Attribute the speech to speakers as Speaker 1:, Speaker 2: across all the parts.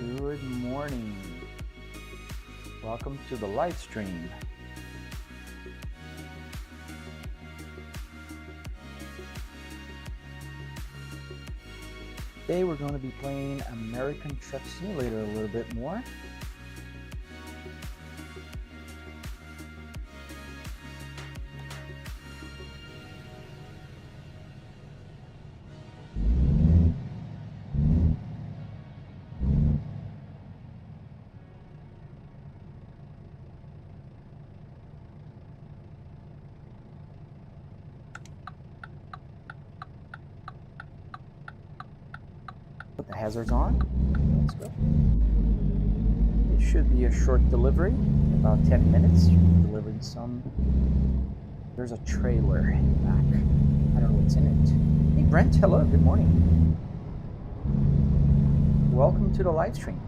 Speaker 1: Good morning. Welcome to the live stream. Today we're going to be playing American Truck Simulator a little bit more. Put the hazards on. Let's go. It should be a short delivery, about 10 minutes. Delivering some. There's a trailer in the back. I don't know what's in it. Hey Brent, hello, good morning. Welcome to the live stream.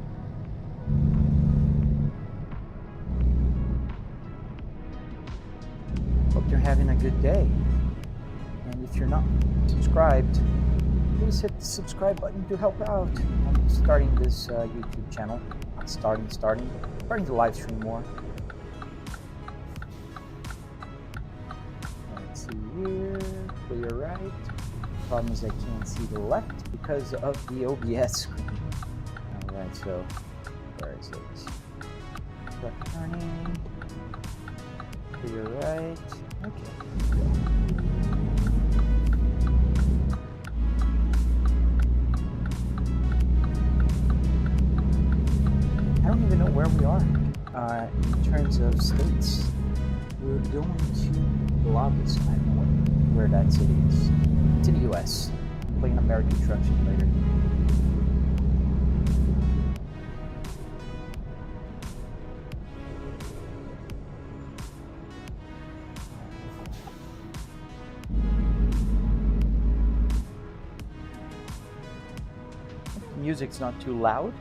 Speaker 1: Hope you're having a good day. And if you're not subscribed, please hit the subscribe button to help out. I'm starting this YouTube channel. Not starting to live stream more. Let's see here, clear right. Problem is I can't see the left because of the OBS screen. Alright, so where is it? Truck turning. Clear right. Okay, go. I don't even know where we are in terms of states. We're going to Galapagos. I don't know where that city is. It's in the US. I'm playing American Truck Simulator. The music's not too loud.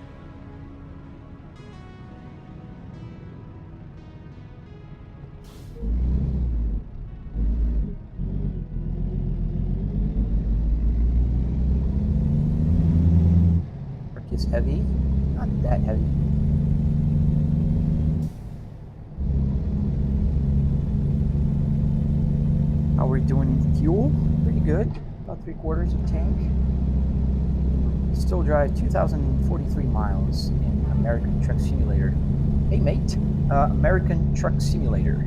Speaker 1: Is heavy, not that heavy. How we're doing in fuel? Pretty good, about 3/4 of tank. Still drive 2,043 miles in American Truck Simulator. Hey mate, American Truck Simulator.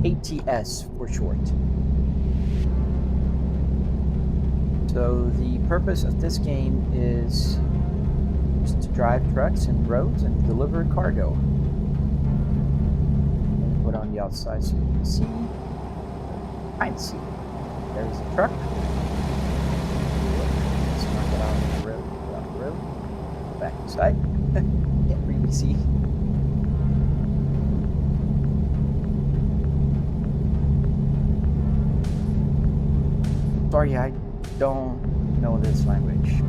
Speaker 1: ATS for short. So the purpose of this game is just to drive trucks and roads and deliver cargo. Put on the outside so you can see. Kind of see. There's the truck. Let's mark it out on the road. Get off the road. Back inside. Can't really see. Sorry, I don't know this language.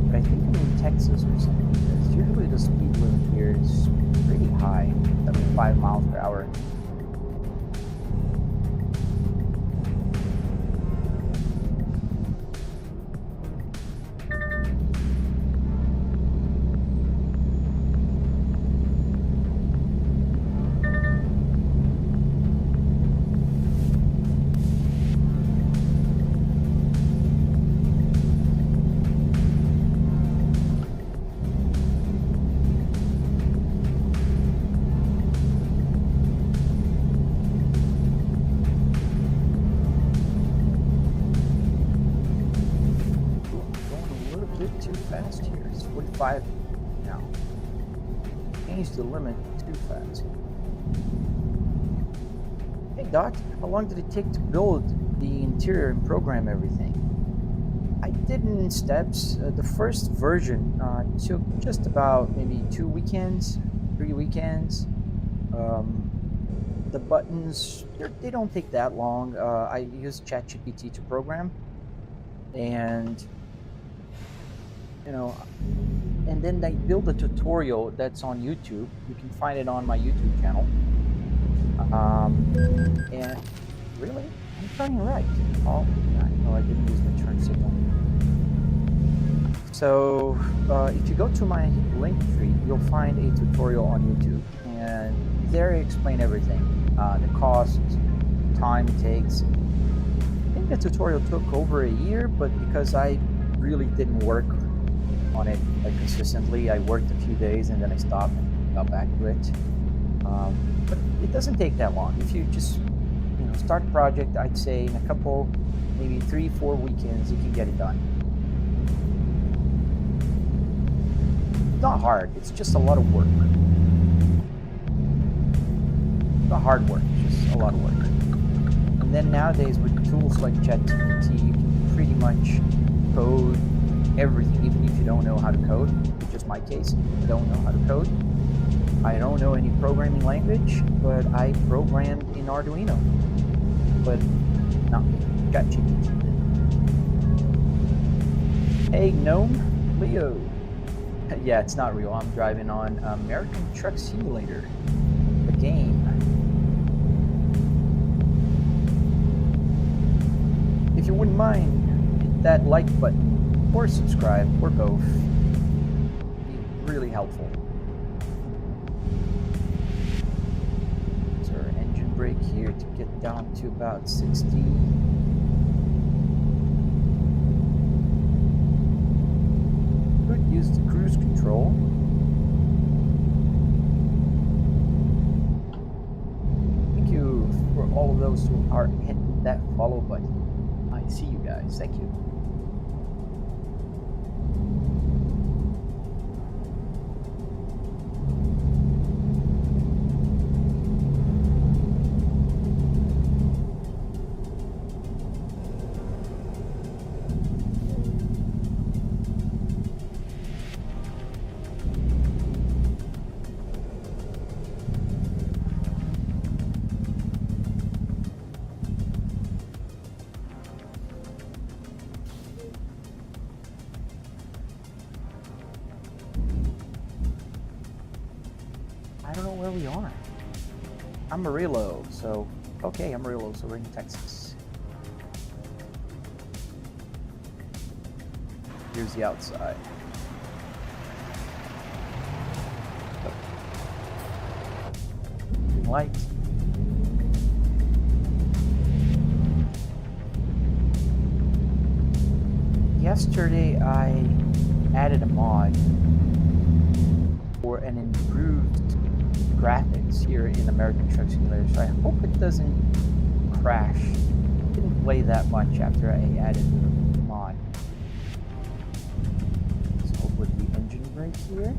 Speaker 1: But I think I'm in Texas or something, because usually the speed limit here is pretty high, 75 miles per hour. Fast here. It's 45 now. Changed the limit too fast. Hey Doc, how long did it take to build the interior and program everything? I did it in steps. The first version took just about maybe 2 weekends, 3 weekends. The buttons, they don't take that long. I use ChatGPT to program. And and then I build a tutorial that's on YouTube. You can find it on my YouTube channel. And really, I'm turning right. Oh, no, I didn't use my turn signal. So if you go to my link tree, you'll find a tutorial on YouTube, and there I explain everything: the cost, time it takes. I think the tutorial took over a year, but because I really didn't work on it consistently, I worked a few days and then I stopped and got back to it. But it doesn't take that long. If you just start a project, I'd say in a couple, maybe 3-4 weekends, you can get it done. It's not hard. It's just a lot of work. It's not hard work. It's just a lot of work. And then nowadays with tools like ChatGPT, you can pretty much code everything, even if you don't know how to code. Which is my case. I don't know how to code. I don't know any programming language, but I programmed in Arduino. But no, ChatGPT. Hey Gnome, Leo. Yeah, it's not real. I'm driving on American Truck Simulator, the game. If you wouldn't mind, hit that like button or subscribe or both. It'd be really helpful. So our engine brake here to get down to about 60. Could use the cruise control. Thank you for all of those who are hitting that follow button. I see you guys. Thank you. I don't know where we are. Amarillo, so okay, Amarillo, so we're in Texas. Here's the outside. Green light. Yesterday I added a mod for an improved graphics here in American Truck Simulator, so I hope it doesn't crash. It didn't play that much after I added the mod. So with the engine brake here,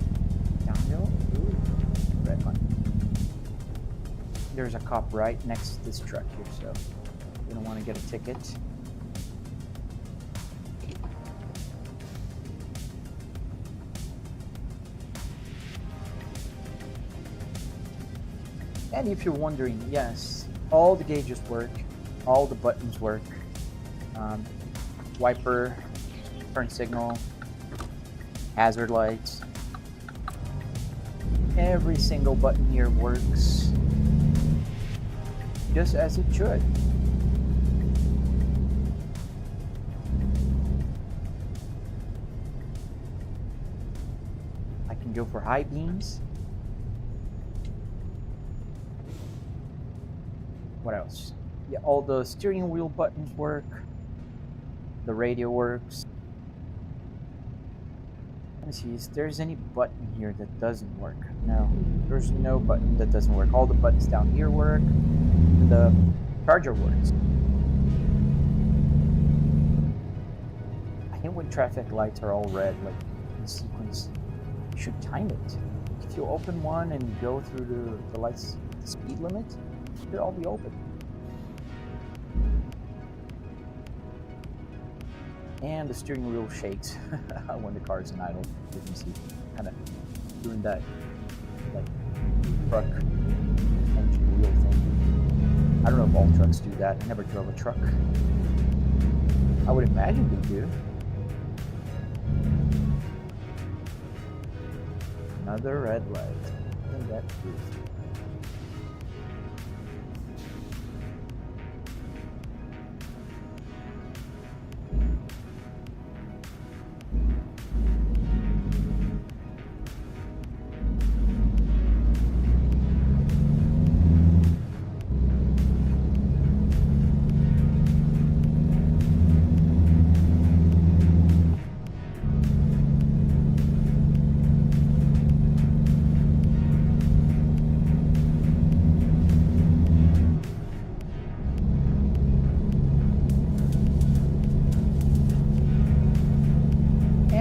Speaker 1: downhill, ooh, red line. There's a cop right next to this truck here, so we don't want to get a ticket. And if you're wondering, yes, all the gauges work, all the buttons work. Wiper, turn signal, hazard lights. Every single button here works just as it should. I can go for high beams. What else? Yeah, all the steering wheel buttons work. The radio works. Let me see, if there's any button here that doesn't work. No, there's no button that doesn't work. All the buttons down here work. The charger works. I think when traffic lights are all red, like in sequence, you should time it. If you open one and you go through the lights, the speed limit, they'll all be open. And the steering wheel shakes when the car is in idle. You can see kind of doing that like truck engine wheel thing. I don't know if all trucks do that. I never drove a truck. I would imagine they do. Another red light. I think that's good.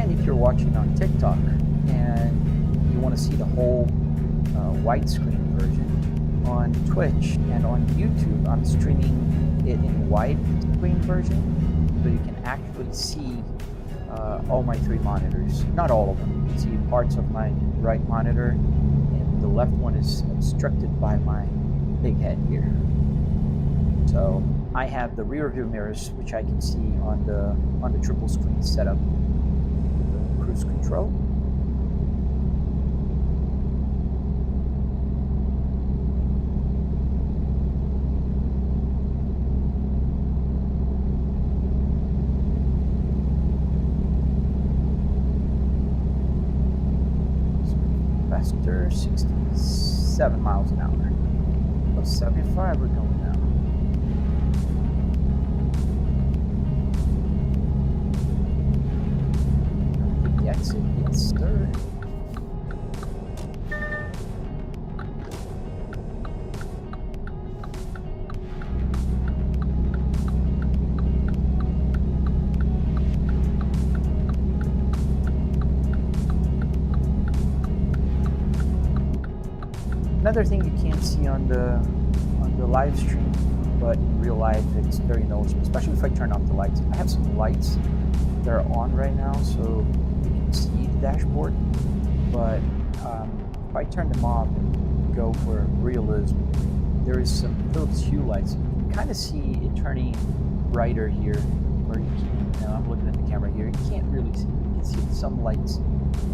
Speaker 1: If you're watching on TikTok and you want to see the whole widescreen version, on Twitch and on YouTube, I'm streaming it in widescreen version, so you can actually see all my 3 monitors. Not all of them. You can see parts of my right monitor, and the left one is obstructed by my big head here. So I have the rear view mirrors, which I can see on the triple screen setup. Cruise control. Faster, 67 miles an hour. Plus 75, we're going now. Exit, yes sir. Another thing you can't see on the live stream, but in real life it's very noticeable, especially if I turn off the lights. I have some lights that are on right now, so see the dashboard, but if I turn them off and go for realism, there is some Philips Hue lights. You can kind of see it turning brighter here, where you can, I'm looking at the camera here, you can't really see, you can see some lights.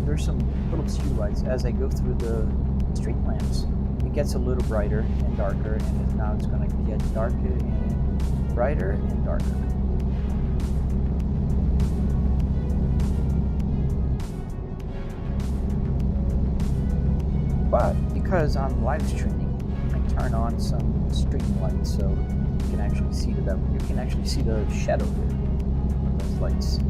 Speaker 1: There's some Philips Hue lights. As I go through the street lamps, it gets a little brighter and darker, and now it's going to get darker and brighter and darker. But because I'm live streaming, I turn on some stream lights so you can actually see the shadow here of those lights.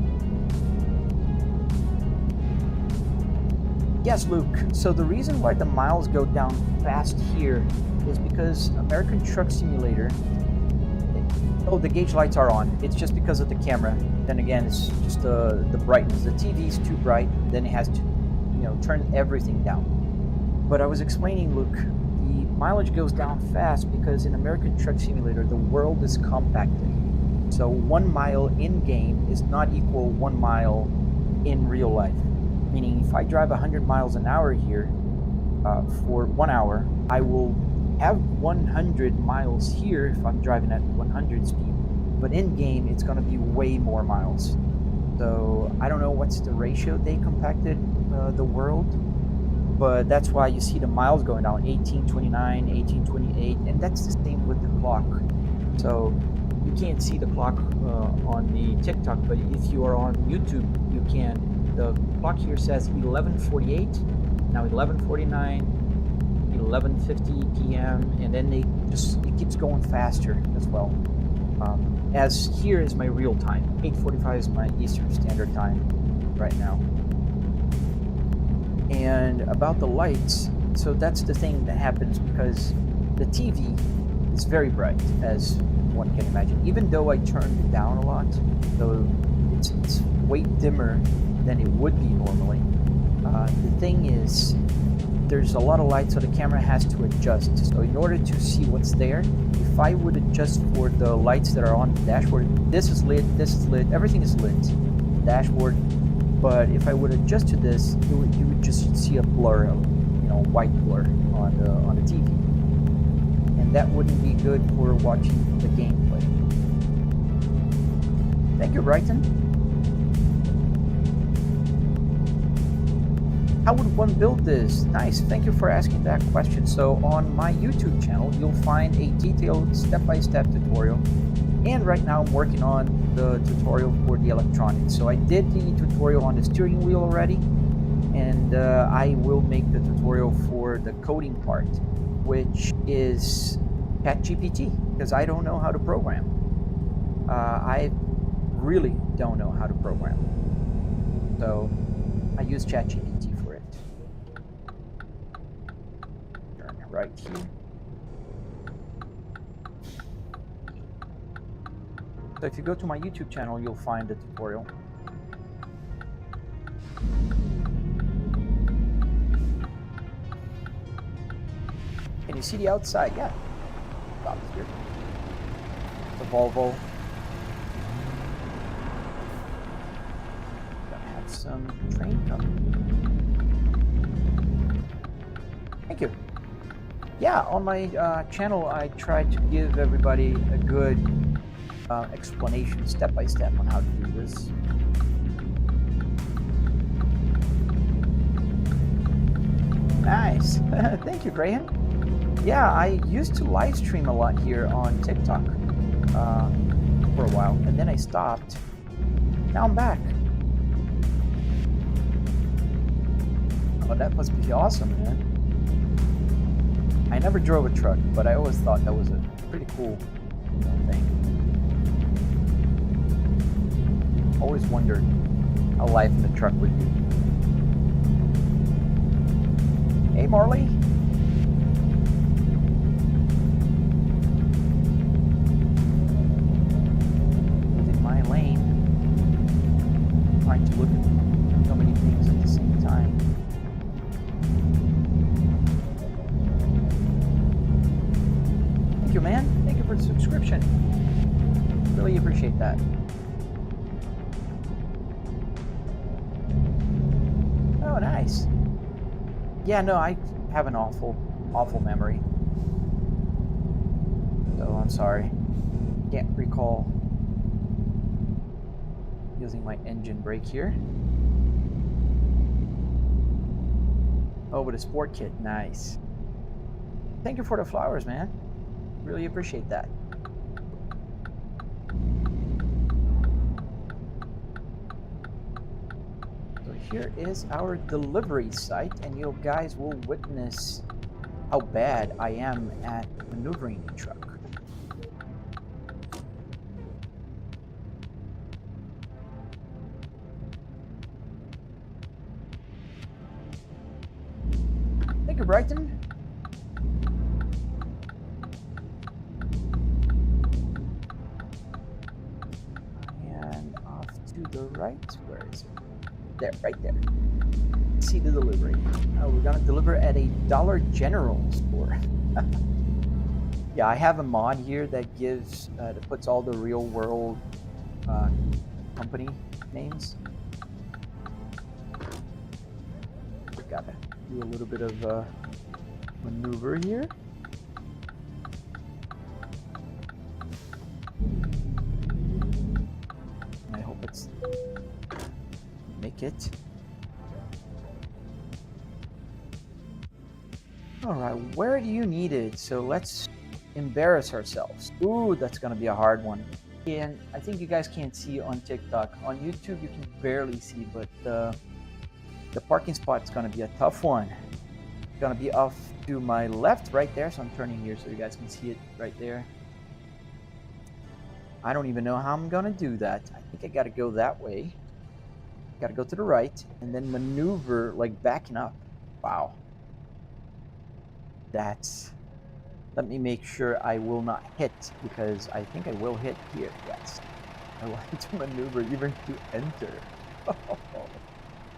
Speaker 1: Yes, Luke. So the reason why the miles go down fast here is because American Truck Simulator. Oh, the gauge lights are on. It's just because of the camera. Then again, it's just the brightness. The TV is too bright. Then it has to, turn everything down. But I was explaining, Luke, the mileage goes down fast because in American Truck Simulator, the world is compacted. So 1 mile in-game is not equal 1 mile in real life. Meaning if I drive 100 miles an hour here for 1 hour, I will have 100 miles here if I'm driving at 100 speed. But in-game, it's going to be way more miles. So I don't know what's the ratio they compacted the world. But that's why you see the miles going down, 1829, 1828, and that's the same with the clock. So you can't see the clock on the TikTok, but if you are on YouTube, you can. The clock here says 11:48, now 11:49, 11:50 p.m., and then it keeps going faster as well. As here is my real time, 8:45 is my Eastern Standard Time right now. And about the lights, so that's the thing that happens because the TV is very bright, as one can imagine. Even though I turned it down a lot, so it's way dimmer than it would be normally. The thing is, there's a lot of light, so the camera has to adjust. So in order to see what's there, if I would adjust for the lights that are on the dashboard, this is lit, everything is lit, dashboard. But if I would adjust to this, you would just see a blur, white blur on the TV, and that wouldn't be good for watching the gameplay. Thank you, Brighton. How would one build this? Nice, thank you for asking that question. So on my YouTube channel, you'll find a detailed step-by-step tutorial. And right now I'm working on the tutorial for the electronics. So I did the tutorial on the steering wheel already, and I will make the tutorial for the coding part, which is ChatGPT, because I don't know how to program. I really don't know how to program. So I use ChatGPT for it. Turn right here. So if you go to my YouTube channel, you'll find the tutorial. Can you see the outside? Yeah. About here. The Volvo. Gonna have some train coming. Thank you. Yeah, on my channel, I try to give everybody a good explanation step by step on how to do this. Nice. Thank you, Graham. Yeah, I used to live stream a lot here on TikTok for a while, and then I stopped. Now I'm back. Oh, that must be awesome, man. I never drove a truck, but I always thought that was a pretty cool thing. Always wondered how life in the truck would be. Hey, Marley. Within my lane. Trying to look at so many things at the same time. Thank you, man. Thank you for the subscription. Really appreciate that. Oh, nice. Yeah, no, I have an awful memory. So I'm sorry. Can't recall using my engine brake here. Oh, with a sport kit. Nice. Thank you for the flowers, man. Really appreciate that. So here is our delivery site, and you guys will witness how bad I am at maneuvering the truck. Thank you, Brighton. And off to the right. Where is it? There, right there. See the delivery. Oh, we're gonna deliver at a Dollar General store. Yeah, I have a mod here that gives that puts all the real world company names. We gotta do a little bit of maneuver here. And I hope it's make it. All right, where do you need it? So let's embarrass ourselves. Ooh, that's gonna be a hard one. And I think you guys can't see on TikTok. On YouTube, you can barely see, but the parking spot's gonna be a tough one. It's gonna be off to my left right there, so I'm turning here so you guys can see it right there. I don't even know how I'm gonna do that. I think I gotta go that way. Gotta go to the right and then maneuver like backing up. Wow. That's, let me make sure I will not hit, because I think I will hit here. Yes. I want to maneuver even to enter.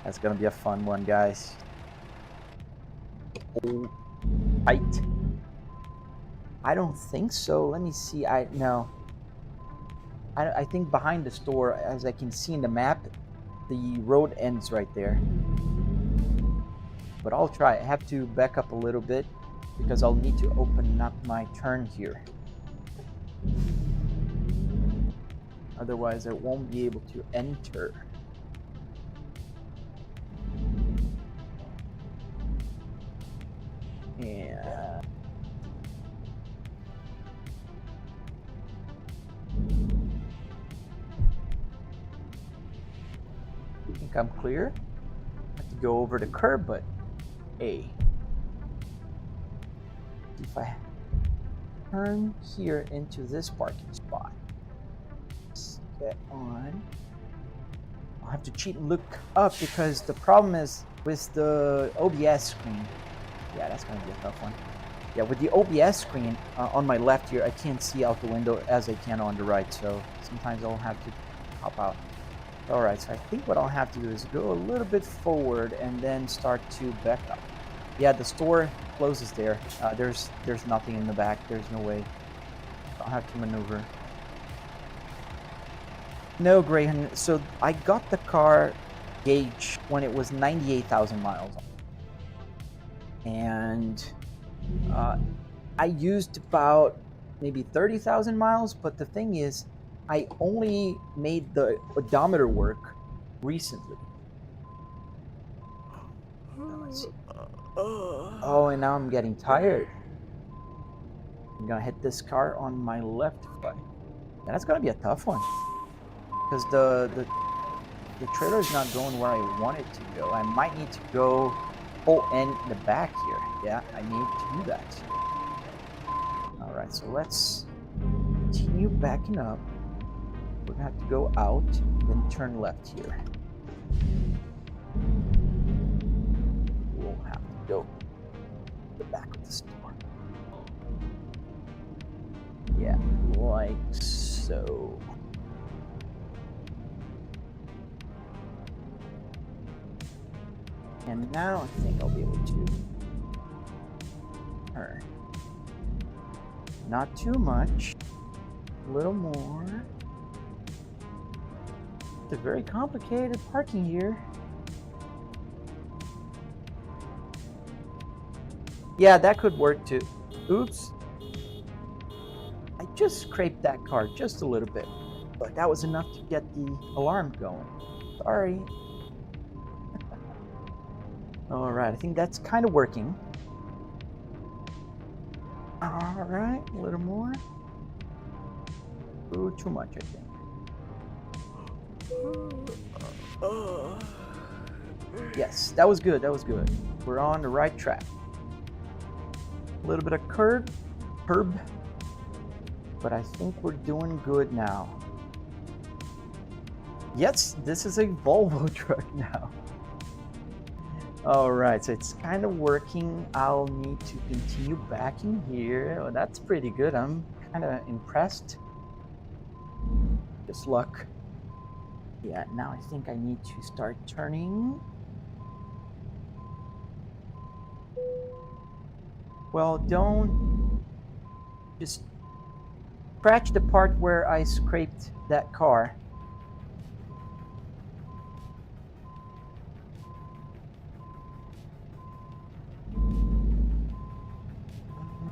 Speaker 1: That's gonna be a fun one, guys. Hold tight. I don't think so. Let me see. I think behind the store, as I can see in the map, the road ends right there. But I'll try. I have to back up a little bit because I'll need to open up my turn here. Otherwise, I won't be able to enter. And I think I'm clear. I have to go over the curb, but hey, if I turn here into this parking spot, let's get on. I'll have to cheat and look up because the problem is with the OBS screen. Yeah, that's gonna be a tough one. Yeah, with the OBS screen on my left here, I can't see out the window as I can on the right, so sometimes I'll have to hop out. Alright, so I think what I'll have to do is go a little bit forward and then start to back up. Yeah, the store closes there. There's nothing in the back. There's no way. I'll have to maneuver. No, Graham. So I got the car gauge when it was 98,000 miles. And I used about maybe 30,000 miles, but the thing is, I only made the odometer work recently. Let's see. Oh, and now I'm getting tired. I'm gonna hit this car on my left foot. And that's gonna be a tough one. Because the trailer is not going where I want it to go. I might need to go in the back here. Yeah, I need to do that. Alright, so let's continue backing up. We're gonna have to go out, then turn left here. We'll have to go to the back of the store. Yeah, like so. And now I think I'll be able to turn. Not too much. A little more. It's a very complicated parking here. Yeah, that could work too. Oops. I just scraped that car just a little bit. But that was enough to get the alarm going. Sorry. Alright, I think that's kind of working. Alright, a little more. Ooh, too much, I think. Yes, that was good, that was good. We're on the right track. A little bit of curb, but I think we're doing good now. Yes, this is a Volvo truck now. Alright, so it's kind of working. I'll need to continue backing here. Oh, that's pretty good. I'm kind of impressed. Just luck. Yeah, now I think I need to start turning. Well, don't just scratch the part where I scraped that car.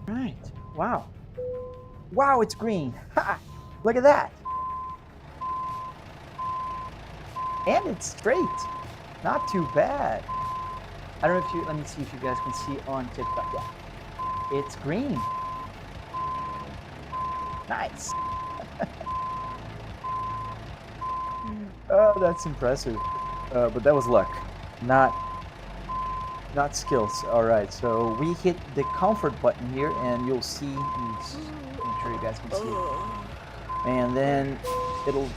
Speaker 1: Right. Wow. Wow, it's green. Ha! Look at that. And it's straight. Not too bad. I don't know if you, let me see if you guys can see on TikTok. Yeah. It's green. Nice. Oh, that's impressive. But that was luck, not skills. All right, so we hit the comfort button here, and you'll see. Make sure you guys can see it. And then it'll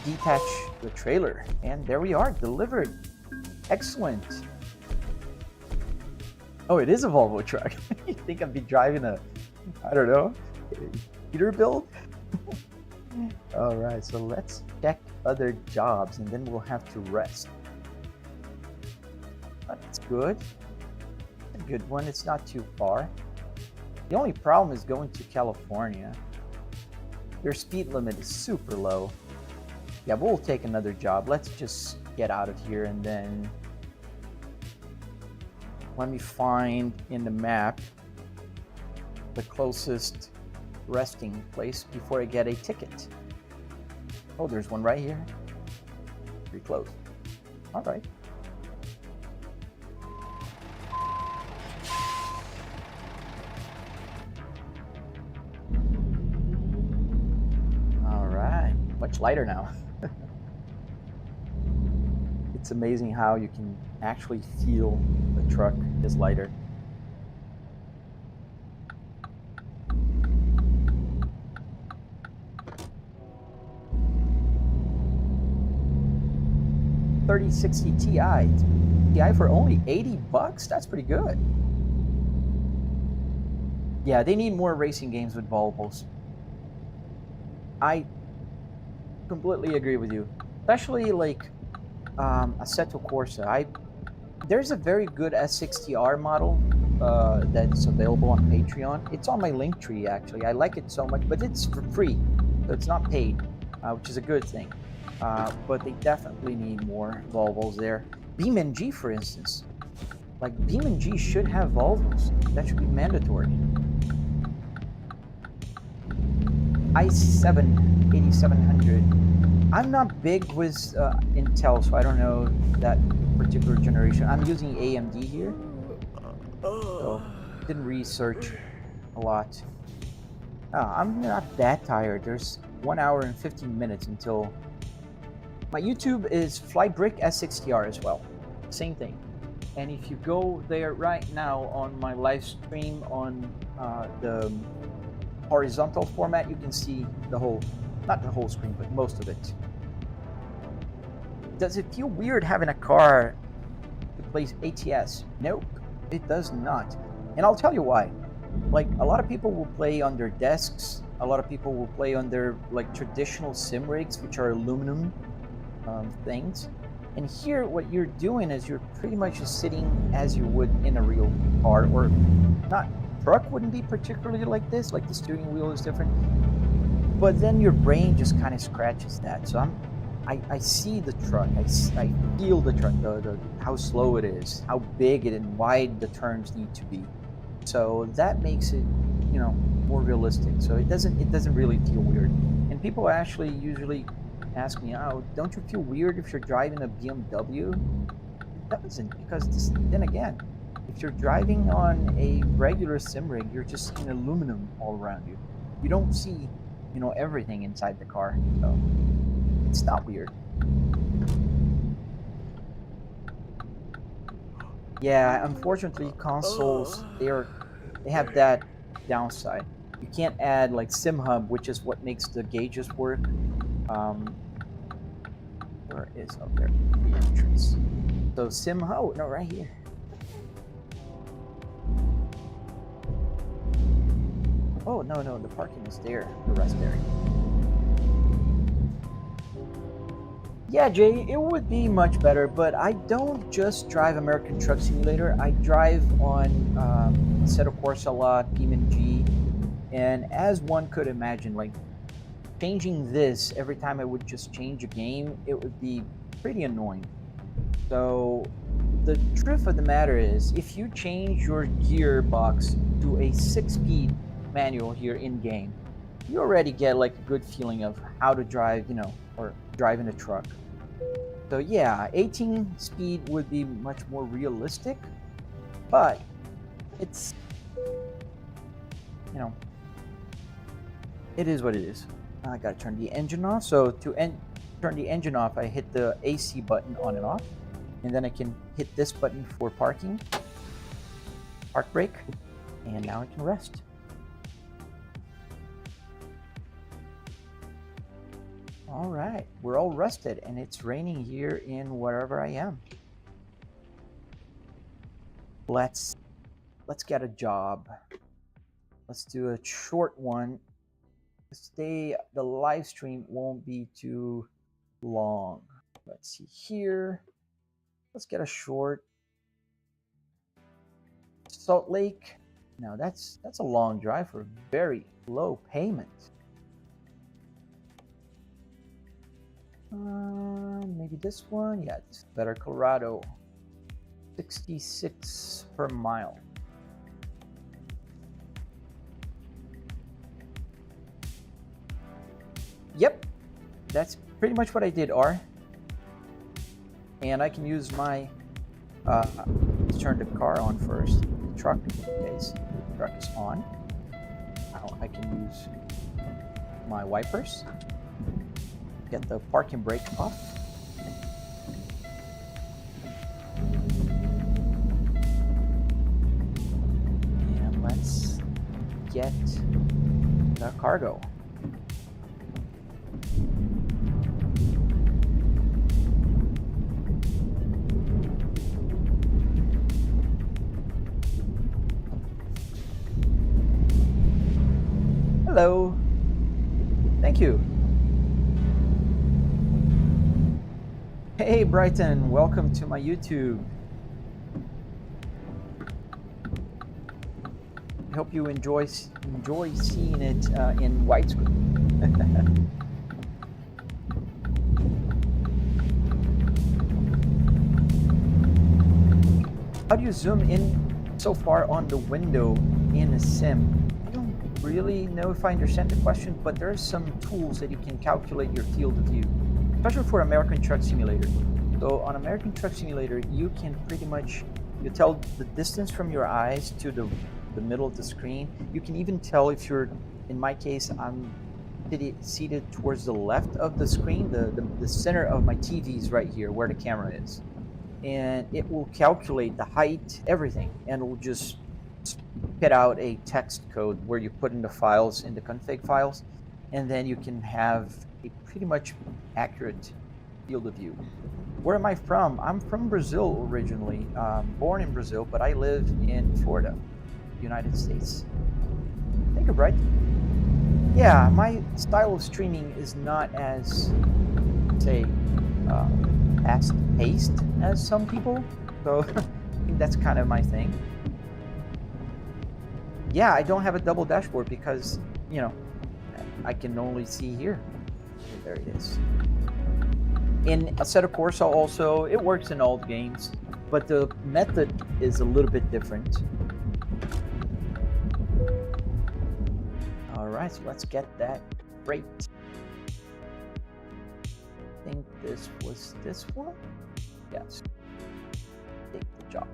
Speaker 1: detach the trailer, and there we are, delivered. Excellent. Oh, it is a Volvo truck. You think I'd be driving a, I don't know, Peterbilt? All right, so let's check other jobs, and then we'll have to rest. That's good. A good one. It's not too far. The only problem is going to California. Your speed limit is super low. Yeah, but we'll take another job. Let's just get out of here, and then let me find in the map the closest resting place before I get a ticket. Oh, there's one right here. Pretty close. All right. All right. Much lighter now. It's amazing how you can actually feel the truck is lighter. $3060 Ti for only $80. That's pretty good. Yeah, they need more racing games with Volvos. I completely agree with you, especially like Assetto Corsa. There's a very good S60R model that's available on Patreon. It's on my link tree actually. I like it so much, but it's for free, so it's not paid, which is a good thing. But they definitely need more Volvos there. BeamNG, for instance, like BeamNG should have Volvos. That should be mandatory. i7 8700. I'm not big with Intel, so I don't know that particular generation. I'm using AMD here, so didn't research a lot. I'm not that tired. There's 1 hour and 15 minutes until my YouTube is Flybrick S60R as well. Same thing. And if you go there right now on my live stream on the horizontal format, you can see the whole, not the whole screen, but most of it. Does it feel weird having a car that plays ATS? Nope, it does not. And I'll tell you why. Like, a lot of people will play on their desks. A lot of people will play on their like traditional sim rigs, which are aluminum things. And here, what you're doing is you're pretty much just sitting as you would in a real car, or not. Truck wouldn't be particularly like this, like the steering wheel is different, but then your brain just kind of scratches that. So I see the truck, I feel the truck, the how slow it is, how big it and wide the turns need to be. So that makes it, you know, more realistic. So it doesn't really feel weird. And people actually usually ask me, oh, don't you feel weird if you're driving a BMW? It doesn't, because then again, if you're driving on a regular sim rig, you're just seeing aluminum all around you. You don't see, you know, everything inside the car. So it's not weird. Yeah, unfortunately, consoles they have that downside. You can't add like SimHub, which is what makes the gauges work. Where is up there the entrance? So SimHub, oh, no, right here. Oh, no, the parking is there, the rest area. Yeah, Jay, it would be much better, but I don't just drive American Truck Simulator. I drive on Assetto Corsa a lot, BeamNG, and as one could imagine, like, changing this every time I would just change a game, it would be pretty annoying. So the truth of the matter is, if you change your gearbox to a 6-speed manual here in game, you already get like a good feeling of how to drive, you know, or drive in a truck. So yeah, 18 speed would be much more realistic, but it's, you know, it is what it is. I gotta turn the engine off. So to turn the engine off, I hit the AC button on and off, and then I can hit this button for parking, park brake, and now I can rest. All right, we're all rested, and it's raining here in wherever I am. Let's get a job. Let's do a short one. The live stream won't be too long. Let's see here. Let's get a short. Salt Lake. Now that's a long drive for very low payment. Maybe this one. Yeah, it's better. Colorado. 66 per mile. Yep, that's pretty much what I did, R. And I can use my, let's turn the car on first, the truck, okay, so the truck is on. Now I can use my wipers, get the parking brake off. And let's get the cargo. Hello. Thank you. Hey Brighton, welcome to my YouTube. I hope you enjoy seeing it in widescreen. How do you zoom in so far on the window in a sim? I don't really know if I understand the question, but there are some tools that you can calculate your field of view, especially for American Truck Simulator. So on American Truck Simulator, you can pretty much, you tell the distance from your eyes to the middle of the screen. You can even tell if you're, in my case, I'm seated towards the left of the screen, the center of my TV is right here where the camera is. And it will calculate the height, everything, and it will just spit out a text code where you put in the files, in the config files, and then you can have a pretty much accurate field of view. Where am I from? I'm from Brazil originally, born in Brazil, but I live in Florida, United States. Think of right. Yeah, my style of streaming is not as, say, fast-paced as some people, so I think that's kind of my thing. Yeah, I don't have a double dashboard because, you know, I can only see here. There it is. In Assetto Corsa also, it works in all games, but the method is a little bit different. All right, so let's get that freight. I think this was this one. Yes. Take the job.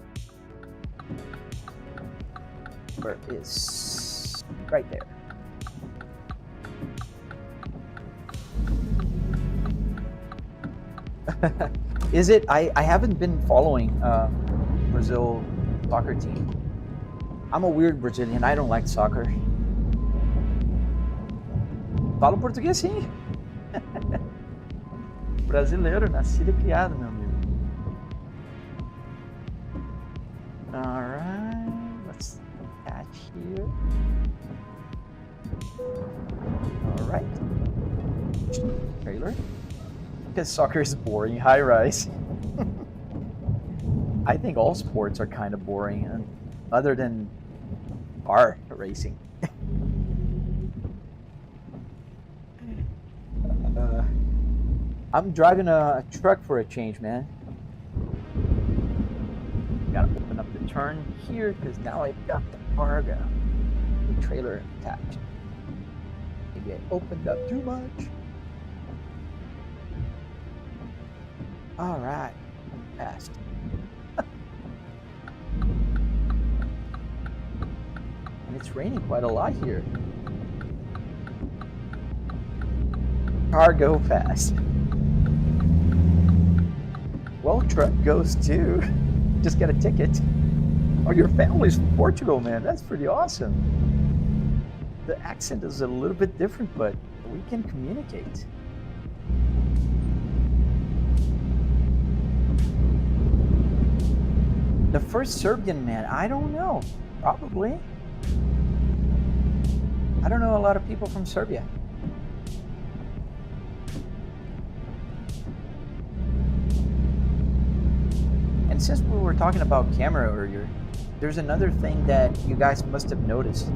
Speaker 1: Where is right there? Is it? I haven't been following Brazil soccer team. I'm a weird Brazilian. I don't like soccer. Falo português sim. Brasileiro, nascido e criado, meu amigo. All right, let's attach here. All right. Trailer. Because soccer is boring. High rise. I think all sports are kind of boring, other than car racing. I'm driving a truck for a change, man. Gotta open up the turn here because now I've got the cargo, the trailer attached. Maybe I opened up too much. All right, passed. And it's raining quite a lot here. Cargo fast. Well, truck goes too. Just get a ticket. Oh, your family's from Portugal, man. That's pretty awesome. The accent is a little bit different, but we can communicate. The first Serbian man, I don't know. Probably. I don't know a lot of people from Serbia. And since we were talking about camera earlier, there's another thing that you guys must have noticed.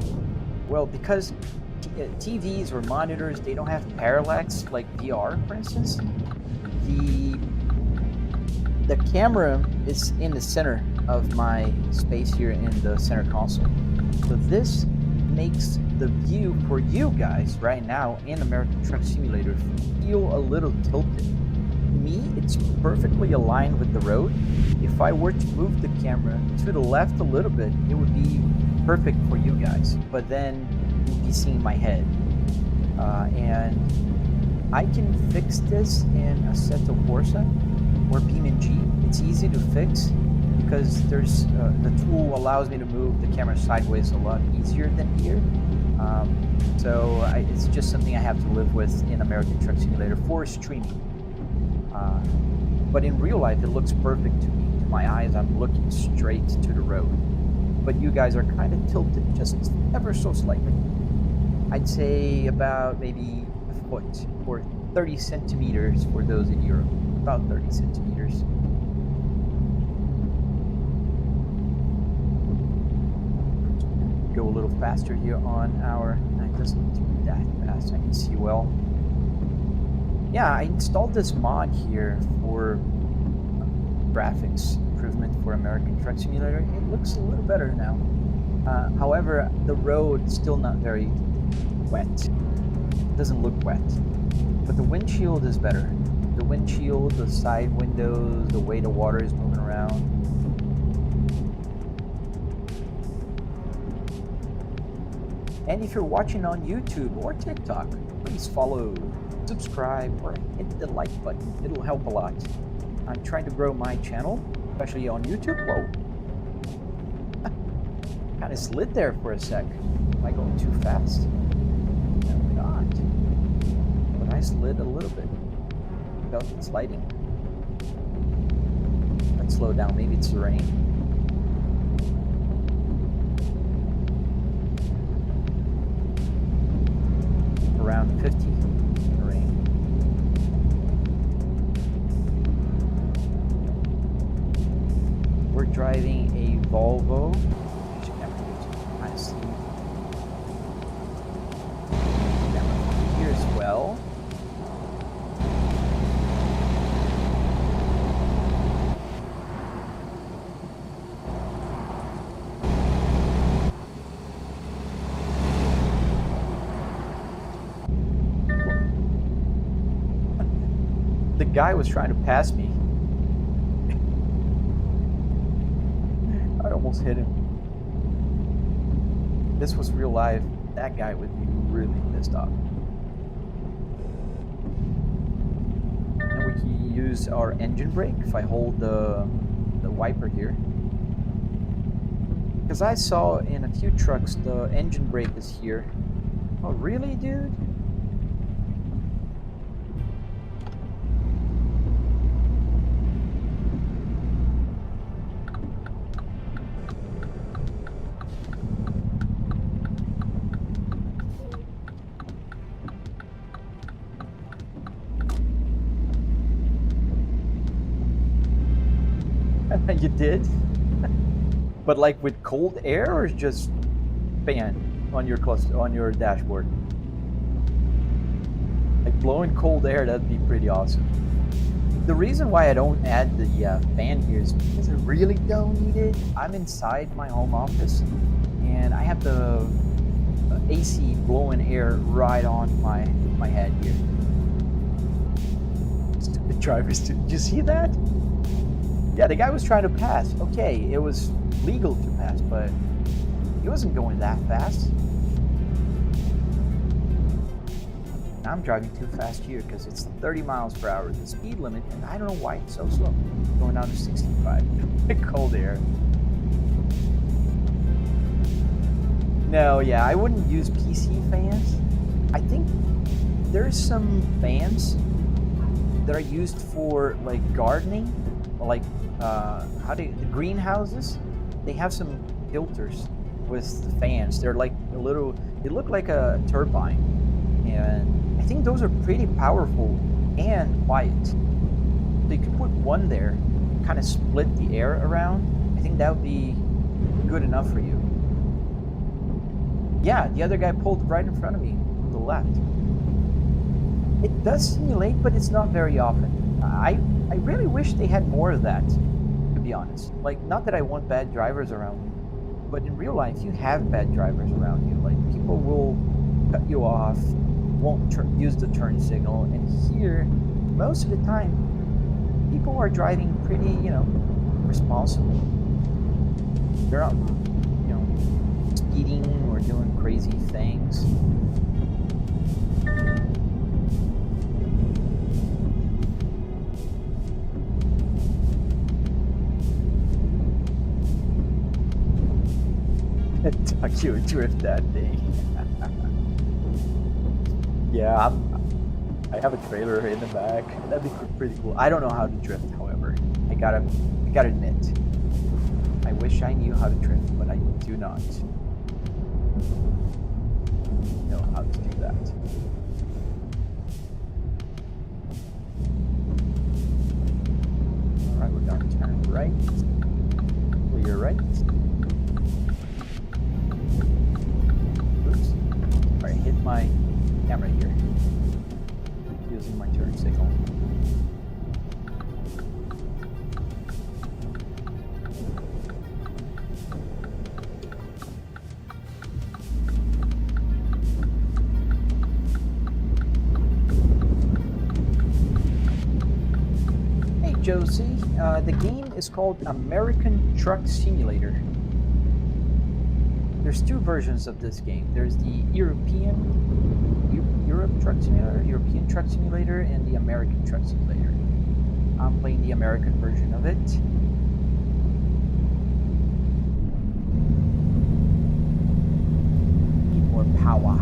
Speaker 1: Well, because TVs or monitors, they don't have parallax like VR, for instance. The camera is in the center of my space here in the center console. So this makes the view for you guys right now in American Truck Simulator feel a little tilted. To me, it's perfectly aligned with the road. If I were to move the camera to the left a little bit, it would be perfect for you guys, but then you'd be seeing my head. And I can fix this in Assetto Corsa or BeamNG. It's easy to fix because there's the tool allows me to move the camera sideways a lot easier than here. It's just something I have to live with in American Truck Simulator for streaming. But in real life, it looks perfect to me. To my eyes, I'm looking straight to the road. But you guys are kind of tilted just ever so slightly. I'd say about maybe a foot or 30 centimeters for those in Europe. About 30 centimeters. Go a little faster here on our... It doesn't need to be that fast. I can see well. Yeah, I installed this mod here for graphics improvement for American Truck Simulator. It looks a little better now. However, the road is still not very wet. It doesn't look wet. But the windshield is better. The windshield, the side windows, the way the water is moving around. And if you're watching on YouTube or TikTok, please follow, subscribe, or hit the like button. It'll help a lot. I'm trying to grow my channel, especially on YouTube. Whoa. Kind of slid there for a sec. Am I going too fast? No, not. But I slid a little bit. Felt it sliding. Let's slow down. Maybe it's the rain. Around 50 in the rain. We're driving a Volvo. As you can kind of see. Here as well. The guy was trying to pass me. I almost hit him. This was real life. That guy would be really pissed off. And we can use our engine brake if I hold the wiper here. Because I saw in a few trucks the engine brake is here. Oh really, dude? You did? But like with cold air or just fan on your cluster, on your dashboard? Like blowing cold air, that'd be pretty awesome. The reason why I don't add the fan here is because I really don't need it. I'm inside my home office and I have the AC blowing air right on my head here. Stupid drivers, did you see that? Yeah, the guy was trying to pass. Okay, it was legal to pass, but he wasn't going that fast. I'm driving too fast here because it's 30 miles per hour, the speed limit, and I don't know why it's so slow. Going down to 65. Cold air. No, yeah, I wouldn't use PC fans. I think there's some fans that are used for like gardening, like the greenhouses. They have some filters with the fans. They're like a little, they look like a turbine, and I think those are pretty powerful and quiet. So you could put one there, kind of split the air around. I think that would be good enough for you. Yeah, the other guy pulled right in front of me to the left. It does simulate, but it's not very often. I really wish they had more of that, to be honest. Like, not that I want bad drivers around me, But in real life, you have bad drivers around you. Like, people will cut you off, won't use the turn signal. And here, most of the time, people are driving pretty, responsible. They're not, speeding or doing crazy things. Tokyo Drift that day. Yeah, I have a trailer in the back. That'd be pretty cool. I don't know how to drift, however. I gotta admit. I wish I knew how to drift, but I do not know how to do that. Alright, we're gonna turn right. Clear right. Oops. Alright, hit my camera here. Using my turn signal. Hey Josie, the game is called American Truck Simulator. There's two versions of this game. There's the European Truck Simulator, and the American Truck Simulator. I'm playing the American version of it. Need more power.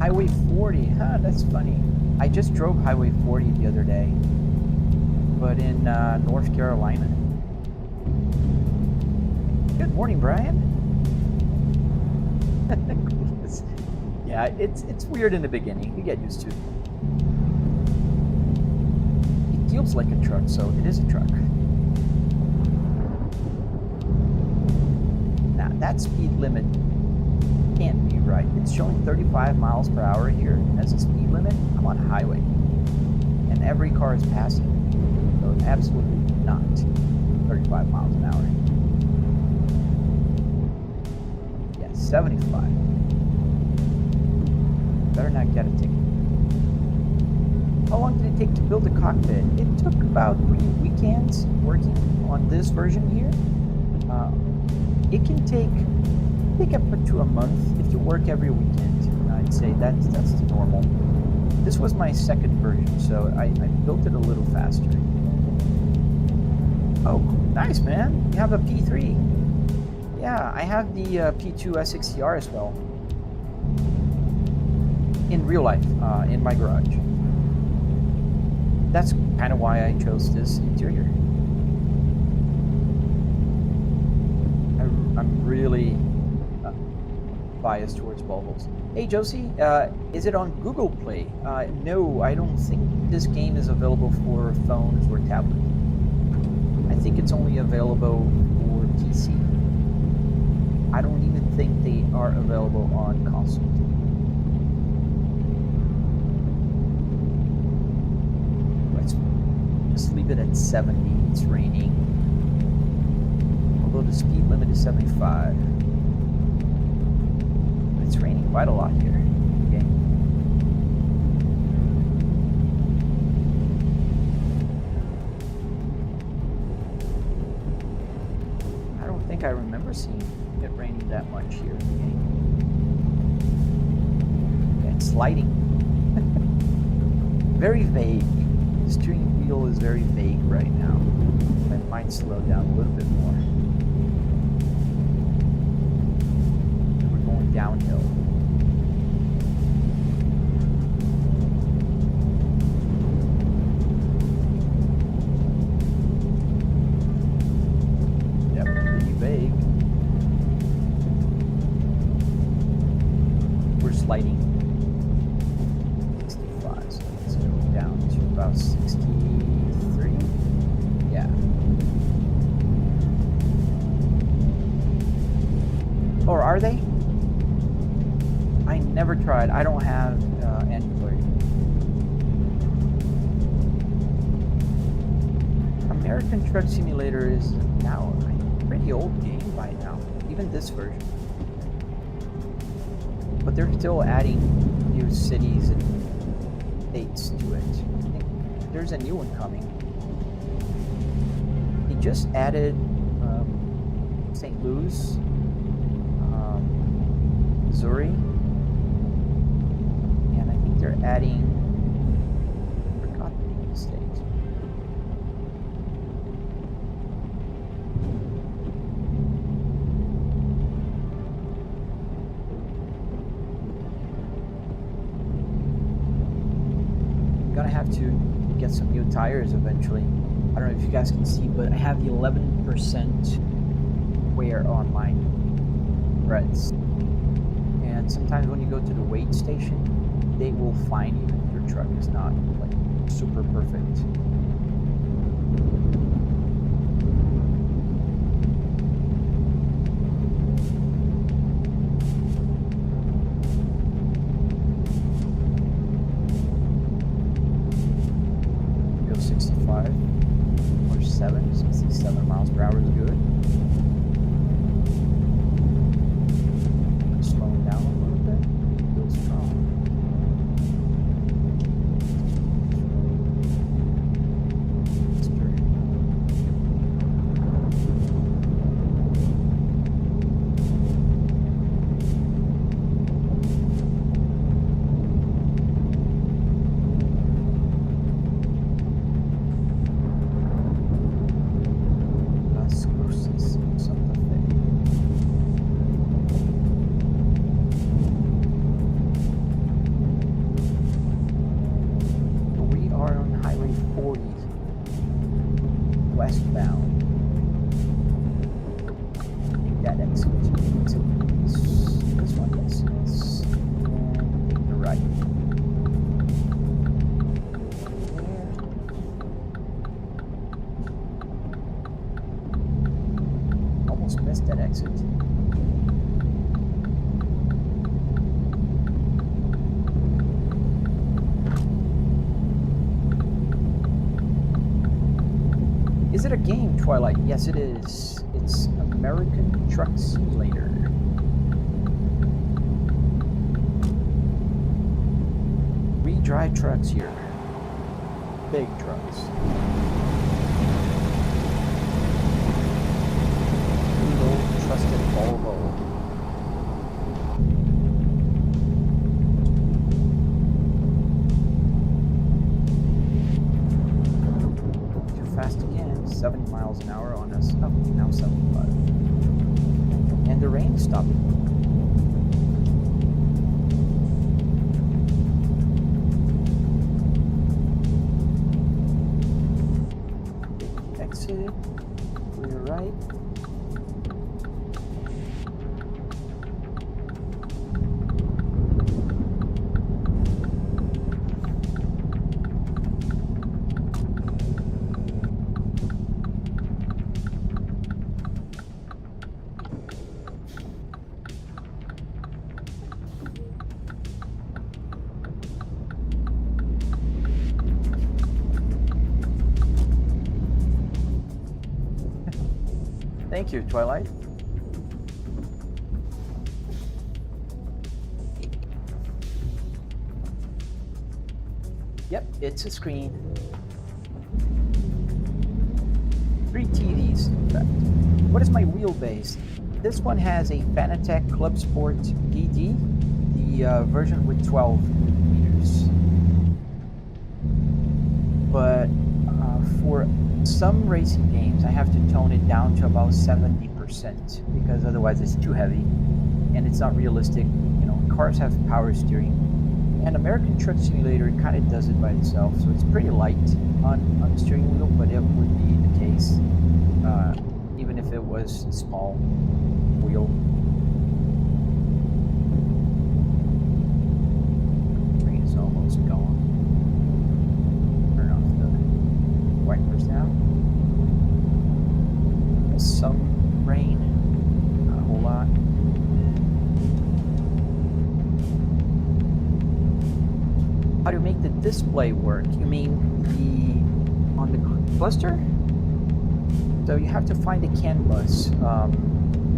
Speaker 1: Highway 40, huh? That's funny. I just drove Highway 40 the other day, but in North Carolina. Good morning, Brian. Yeah, it's weird in the beginning. You get used to it. It feels like a truck, so it is a truck. Now, that speed limit can't be right. It's showing 35 miles per hour here as a speed limit. I'm on a highway, and every car is passing. So absolutely not 35 miles an hour. 75. Better not get a ticket. How long did it take to build a cockpit? It took about 3 weekends working on this version here. It can take up to a month if you work every weekend. I'd say that's the normal. This was my second version, so I built it a little faster. Oh, nice, man. You have a P3. Yeah, I have the P2 SXCR as well. In real life, in my garage. That's kind of why I chose this interior. I'm really biased towards Volvos. Hey Josie, is it on Google Play? No, I don't think this game is available for phones or tablets. I think it's only available for PC. I don't even think they are available on console. Let's just leave it at 70. It's raining. Although the speed limit is 75. It's raining quite a lot here. Okay. I don't think I remember seeing it raining that much here in the game. Okay, it's sliding. Very vague. The steering wheel is very vague right now. I might slow down a little bit more. We're going downhill. Yep, pretty vague. We're sliding 65, so let's go down to about 63. Yeah. Or are they? I never tried. I don't have Android. American Truck Simulator is now a pretty old game by now, even this version. But they're still adding new cities and states to it. I think there's a new one coming. They just added St. Louis, Missouri, and I think they're adding, I forgot the name of the state. I'm gonna have to get some new tires eventually. I don't know if you guys can see, but I have the 11% wear on my reds. And sometimes when you go to the weigh station, they will fine you if your truck is not like super perfect. Go 65 or 67 miles per hour is good. Slowing down a little bit, feel strong. Westbound. I think that exit. This one, yes. And take the right. There. Almost missed that exit. Is it a game, Twilight? Yes, it is. It's American Truck Simulator. We drive trucks here. Big trucks. Good old trusted Volvo. Fast again, 70 miles an hour on us. Oh, now 75. And the rain stopped. Exit. Clear right. Thank you, Twilight. Yep, it's a screen. 3 TVs, in fact. What is my wheelbase? This one has a Fanatec Club Sport DD, the version with 12 meters. But for some racing games, I have to tone it down to about 70% because otherwise it's too heavy and it's not realistic. You know, cars have power steering, and American Truck Simulator kind of does it by itself, so it's pretty light on the steering wheel, but it would be the case even if it was a small wheel. Train is almost gone. Turn off the wipers now. Some rain, not a whole lot. How do you make the display work? You mean on the cluster? So you have to find a CAN bus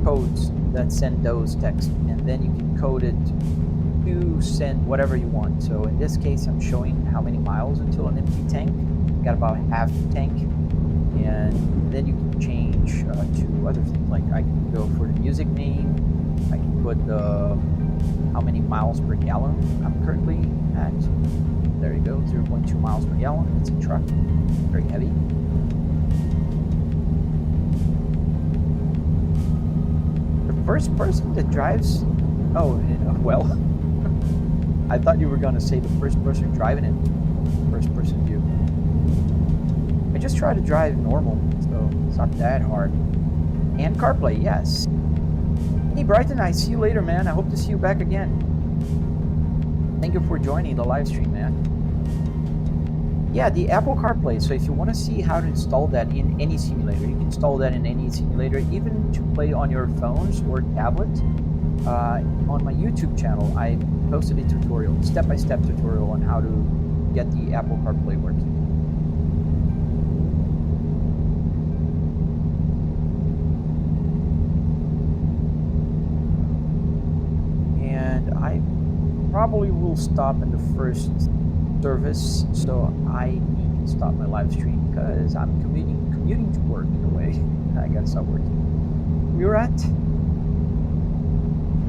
Speaker 1: codes that send those texts, and then you can code it to send whatever you want. So in this case, I'm showing how many miles until an empty tank. Got about half the tank, and then you can change to other things. Like I can go for the music name. I can put how many miles per gallon I'm currently at. There you go, 0.2 miles per gallon. It's a truck, very heavy. The first person that drives, well, I thought you were going to say the first person driving it, first person view. I just try to drive normal, so it's not that hard. And CarPlay, yes. Hey Brighton, I see you later, man. I hope to see you back again. Thank you for joining the live stream, man. Yeah, the Apple CarPlay. So if you want to see how to install that in any simulator, you can install that in any simulator, even to play on your phones or tablet. On my YouTube channel, I posted a tutorial, step-by-step tutorial on how to get the Apple CarPlay working. And I probably will stop in the first service, so I need to stop my live stream because I'm commuting to work in a way. I gotta stop working. We're at.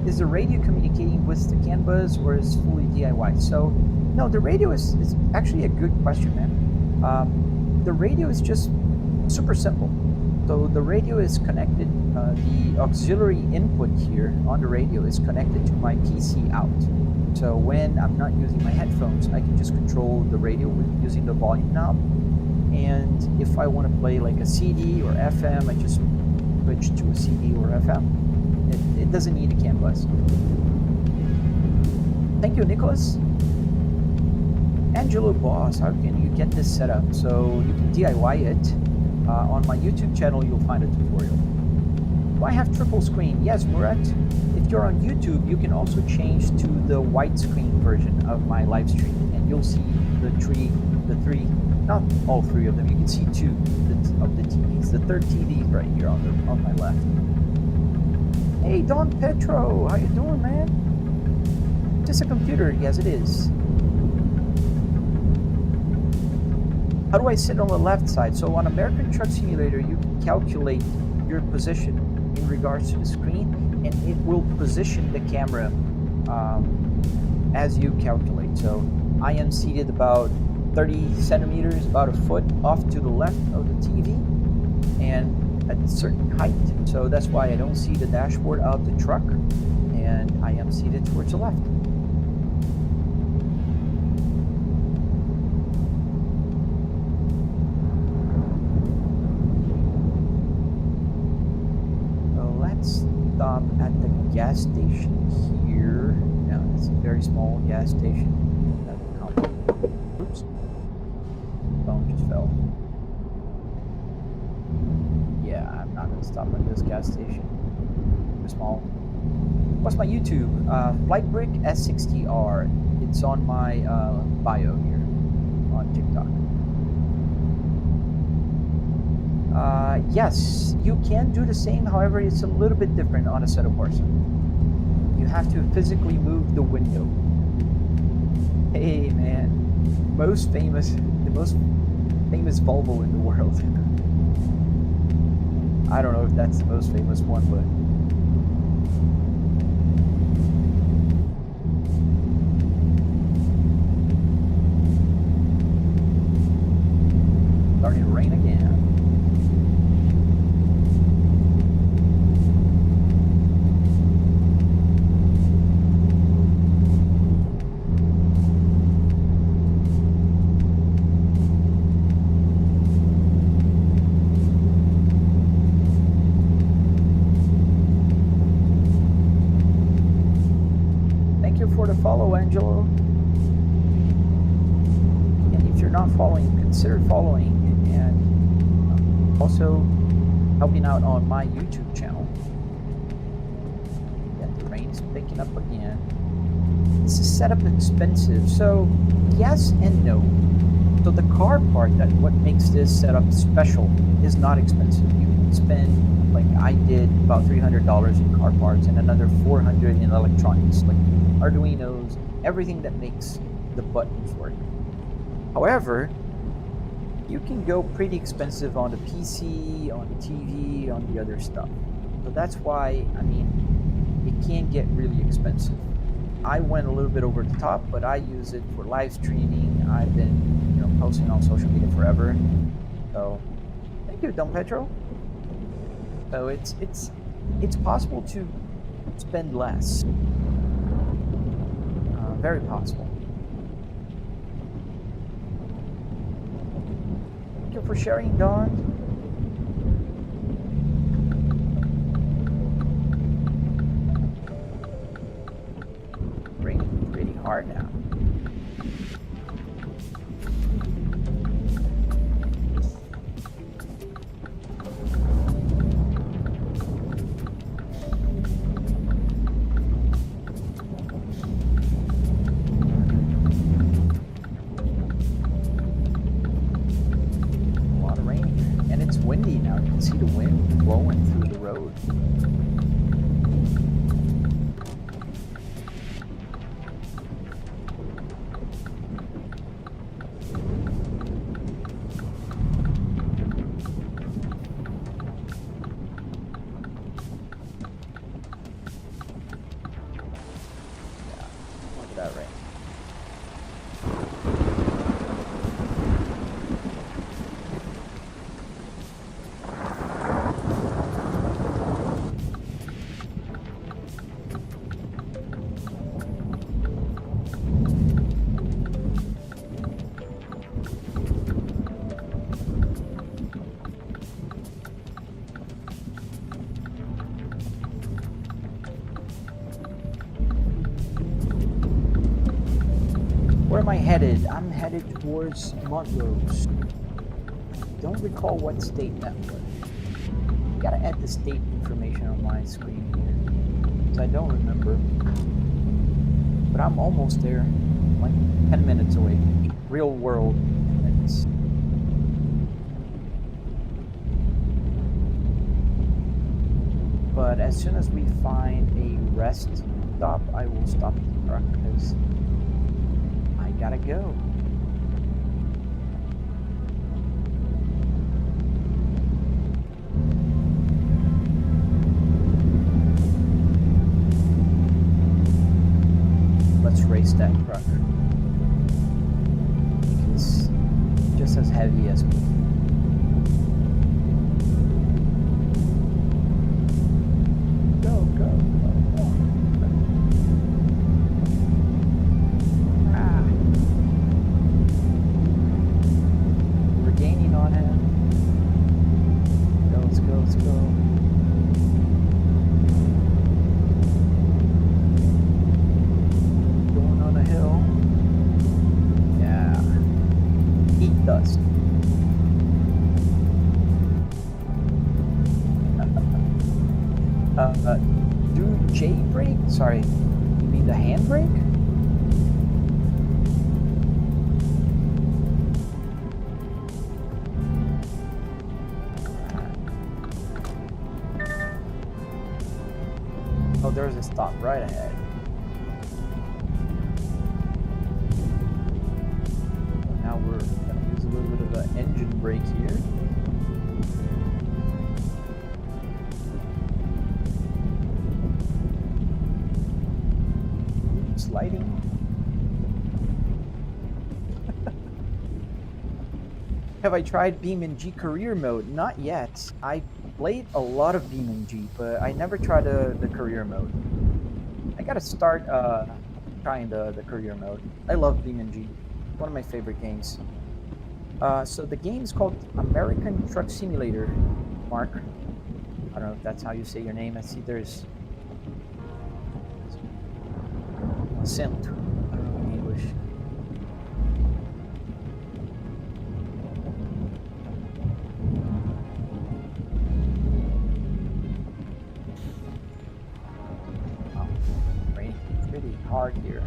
Speaker 1: Is the radio communicating with the CAN bus or is fully DIY? So, no, the radio is actually a good question, man. The radio is just super simple. So the radio is connected, the auxiliary input here on the radio is connected to my PC out. So when I'm not using my headphones, I can just control the radio using the volume knob. And if I want to play like a CD or FM, I just switch to a CD or FM. It doesn't need a CAN bus. Thank you, Nicholas. Angelo Boss, how can you get this set up? So you can DIY it. On my YouTube channel, you'll find a tutorial. Do I have triple screen? Yes, Murat. If you're on YouTube, you can also change to the widescreen version of my live stream, and you'll see the three, not all three of them. You can see two of the TVs. The third TV is right here on my left. Hey, Don Petro, how you doing, man? Just a computer? Yes, it is. How do I sit on the left side? So on American Truck Simulator, you can calculate your position in regards to the screen, and it will position the camera as you calculate. So I am seated about 30 centimeters, about a foot off to the left of the TV, and at a certain height. So that's why I don't see the dashboard of the truck, and I am seated towards the left. Stop at the gas station here. Now it's a very small gas station. Oops. Phone just fell. Yeah, I'm not gonna stop at this gas station. Too small. What's my YouTube? Flightbrick S60R. It's on my bio here on TikTok. Yes, you can do the same, however, it's a little bit different on Assetto Corsa. You have to physically move the window. Hey man, the most famous Volvo in the world. I don't know if that's the most famous one, but starting to rain again. Follow, Angelo. And if you're not following, consider following, and also helping out on my YouTube channel. And the rain's picking up again. This is setup expensive, so yes and no. So the car part, that what makes this setup special, is not expensive. You I did about $300 in car parts and another $400 in electronics, like Arduinos, everything that makes the buttons work. However, you can go pretty expensive on the PC, on the TV, on the other stuff. So that's why, I mean, it can get really expensive. I went a little bit over the top, but I use it for live streaming. I've been, posting on social media forever. So, thank you, Don Petro. So it's possible to spend less. Very possible. Thank you for sharing, Don. Raining pretty hard now. Windy now. You can see the wind blowing through the road. Yeah, look at that rain. Where am I headed? I'm headed towards Montrose. Don't recall what state that was. Gotta add the state information on my screen here, because I don't remember. But I'm almost there, like 10 minutes away. Real world minutes. But as soon as we find a rest stop, I will stop the truck, because I gotta go. Let's race that truck. It's just as heavy as me. Go, go, go, go. Ah. We're gaining on him. Go, let's go, let's go. Dust. Do J brake? Sorry, you mean the handbrake? Oh, there's a stop right ahead. Now we're gonna use a little bit of an engine brake here. Sliding. Have I tried BeamNG career mode? Not yet. I played a lot of BeamNG, but I never tried the career mode. I gotta start trying the career mode. I love BeamNG. One of my favorite games. So the game is called American Truck Simulator, Mark. I don't know if that's how you say your name. I see there's accent in English. Wow, raining pretty hard here.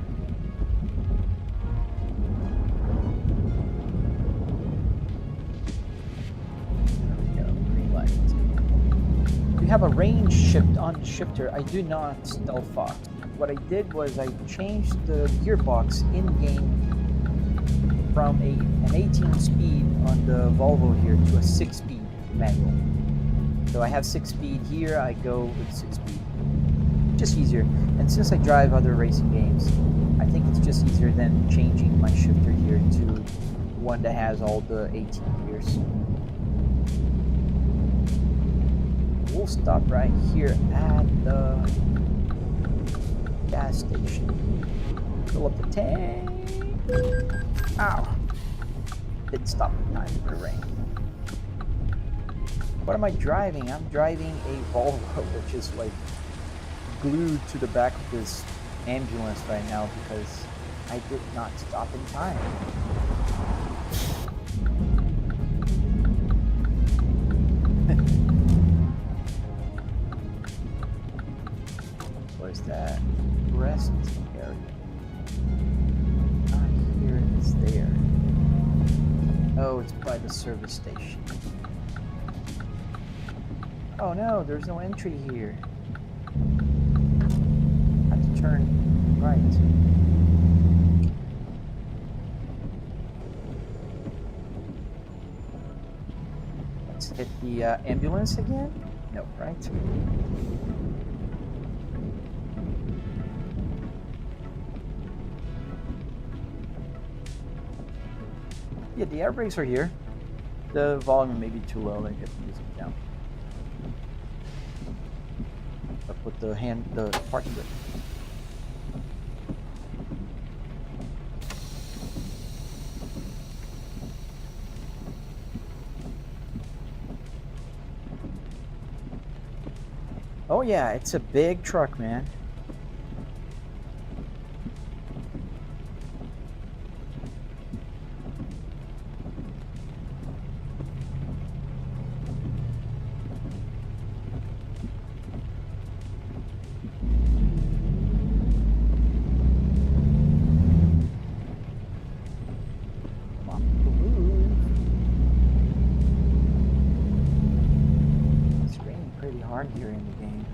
Speaker 1: have a range shift on the shifter, I do not stealth fox. What I did was I changed the gearbox in-game from an 18 speed on the Volvo here to a 6 speed manual. So I have 6 speed here, I go with 6 speed. Just easier. And since I drive other racing games, I think it's just easier than changing my shifter here to one that has all the 18 gears. We'll stop right here at the gas station. Fill up the tank. Ow! Didn't stop in time for the rain. What am I driving? I'm driving a Volvo, which is like glued to the back of this ambulance right now because I did not stop in time. Where's that rest area? Here it is there. Oh, it's by the service station. Oh no, there's no entry here. I have to turn right. Let's hit the ambulance again? No, right? Yeah, the air brakes are here. The volume may be too low, like get the music down. I'll put the parking brake. Oh yeah, it's a big truck, man. Here in the game.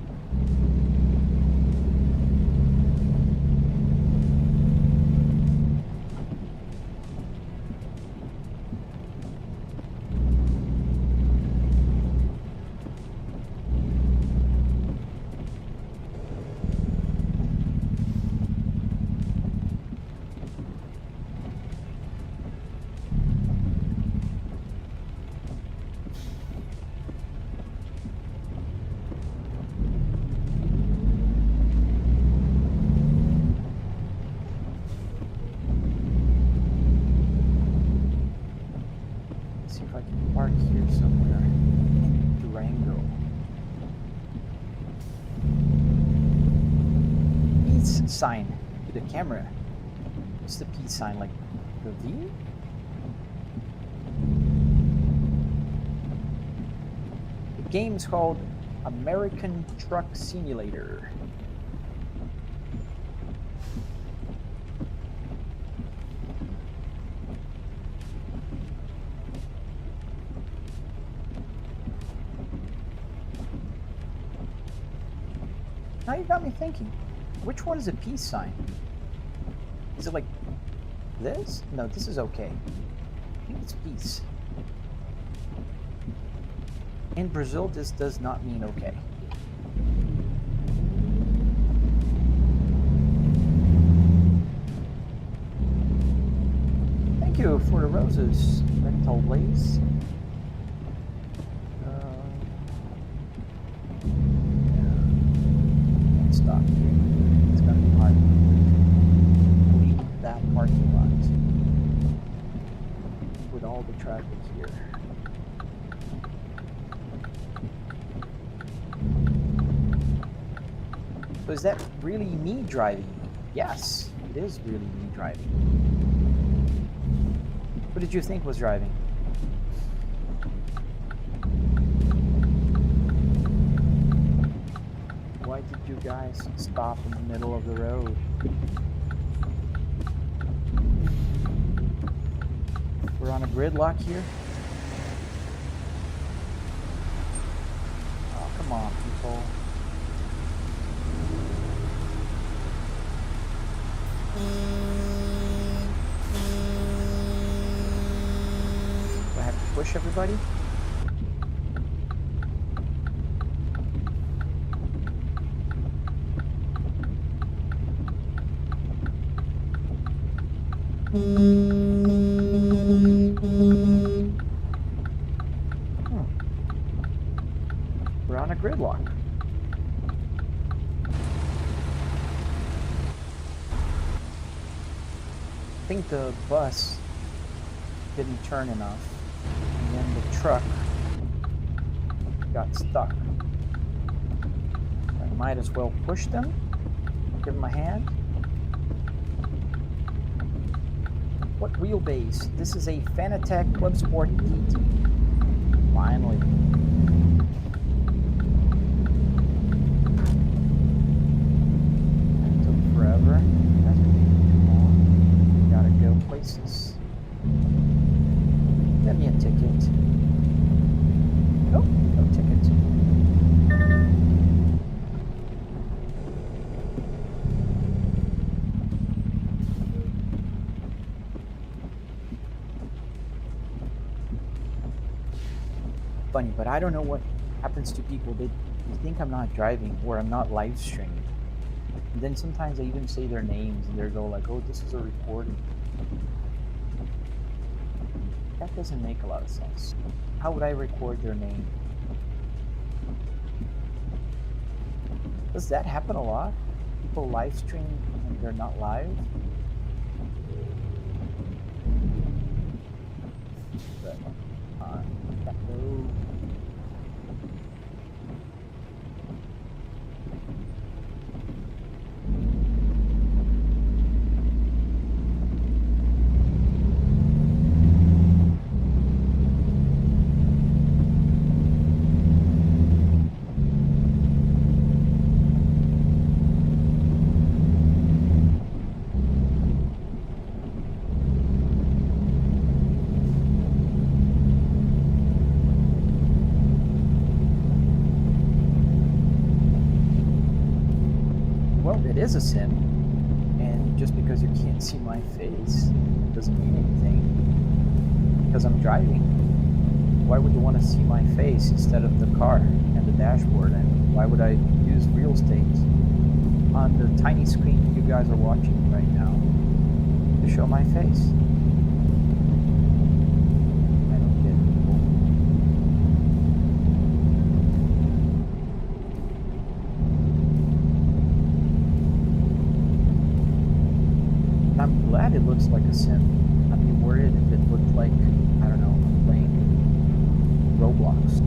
Speaker 1: Park here somewhere in Durango. Peace sign to the camera. What's the peace sign, like the V? The game is called American Truck Simulator. Now you got me thinking, which one is a peace sign? Is it like this? No, this is okay. I think it's peace. In Brazil, this does not mean okay. Thank you for the roses, Rental Blaze. Stop here. It's gonna be hard to leave that parking lot with all the traffic here. So is that really me driving? Yes, it is really me driving. What did you think was driving? Why did you guys stop in the middle of the road? We're on a gridlock here. Oh, come on, people. push everybody? We're on a gridlock. I think the bus didn't turn enough, and then the truck got stuck. I might as well push them, give them a hand. What wheelbase? This is a Fanatec Club Sport DT. Finally. That took forever. That's too long. Gotta go places. Get me a ticket. Nope, no ticket. Funny, but I don't know what happens to people. They think I'm not driving or I'm not live streaming. And then sometimes I even say their names and they go like, oh, this is a recording. That doesn't make a lot of sense. How would I record their name? Does that happen a lot? People live stream and they're not live? But, no. It is a sin, and just because you can't see my face doesn't mean anything. Because I'm driving, why would you want to see my face instead of the car and the dashboard? And why would I use real estate on the tiny screen you guys are watching right now to show my face? I don't get people. I'm glad it looks like a sim. I'd be worried if it looked like, I don't know, I'm playing Roblox.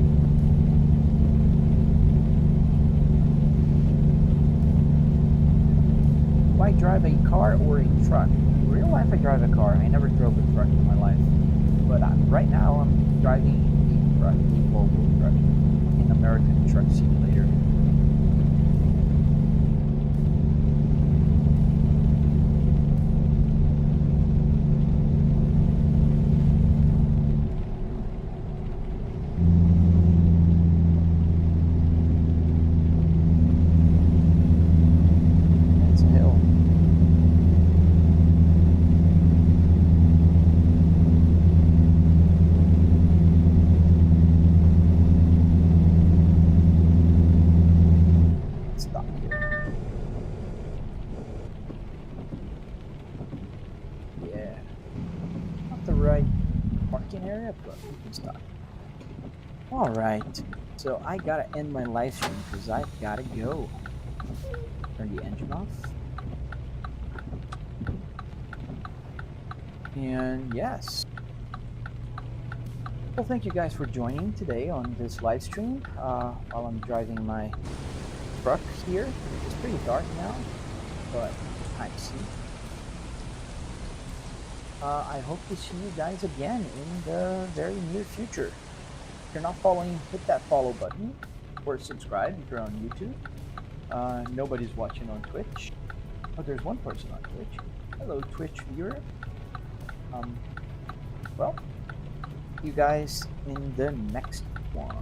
Speaker 1: Do I drive a car or a truck? In real life I drive a car. I never drove a truck in my life. But right now I'm driving a truck, a Volvo truck, in American Truck Simulator. Alright, so I gotta end my live stream because I've gotta go. Turn the engine off. And yes. Well, thank you guys for joining today on this live stream while I'm driving my truck here. It's pretty dark now, but I see. I hope to see you guys again in the very near future. If you're not following, hit that follow button or subscribe if you're on YouTube. Nobody's watching on Twitch. Oh, there's one person on Twitch. Hello, Twitch viewer. Well, see you guys in the next one.